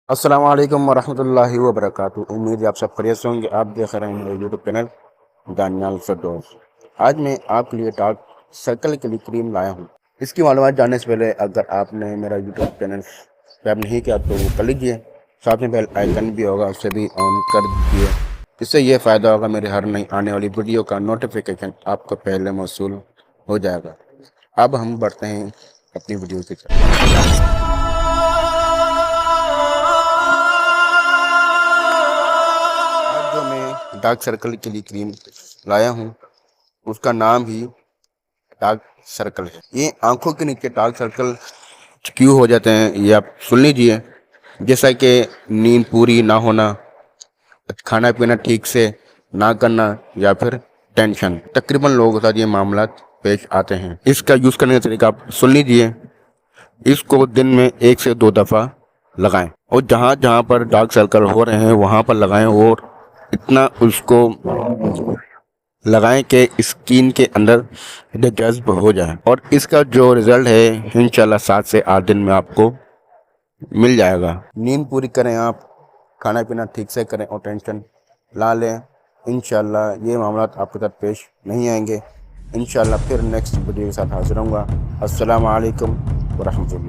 अस्सलाम वालेकुम वरहमतुल्लाहि वबरकातुहू। उम्मीद है आप सब खैरियत से होंगे। आप देख रहे हैं मेरे यूट्यूब चैनल दानियाल फिरदौस। आज मैं आपके लिए डार्क सर्कल के लिए क्रीम लाया हूँ। इसकी मालूमात जानने से पहले अगर आपने मेरा यूट्यूब चैनल सब्सक्राइब नहीं किया तो वो कर लीजिए। साथ में बेल आइकन भी होगा, उसे भी ऑन कर दीजिए। इससे ये फ़ायदा होगा, मेरे हर नई आने वाली वीडियो का नोटिफिकेशन आपको पहले मौसूल हो जाएगा। अब हम बढ़ते हैं अपनी वीडियो की तरफ। आज जो मैं डार्क सर्कल के लिए क्रीम लाया हूँ उसका नाम ही डार्क सर्कल है। ये आंखों के नीचे डार्क सर्कल क्यों हो जाते हैं ये आप सुन लीजिए। जैसा कि नींद पूरी ना होना, खाना पीना ठीक से ना करना या फिर टेंशन, तकरीबन लोगों के साथ ये मामला पेश आते हैं। इसका यूज़ करने का तरीका आप सुन लीजिए। इसको दिन में 1 से 2 दफ़ा लगाएं और जहाँ जहाँ पर डार्क सर्कल हो रहे हैं वहाँ पर लगाएं और इतना उसको लगाएं कि स्किन के अंदर जज्ब हो जाए। और इसका जो रिज़ल्ट है इंशाल्लाह 7 से 8 दिन में आपको मिल जाएगा। नींद पूरी करें आप, खाना पीना ठीक से करें और टेंशन ला लें, इंशाल्लाह ये मामला आपके साथ पेश नहीं आएंगे। इंशाल्लाह फिर नेक्स्ट वीडियो के साथ हाजिर होऊंगा। अस्सलाम वालेकुम वरहमतुल्लाह।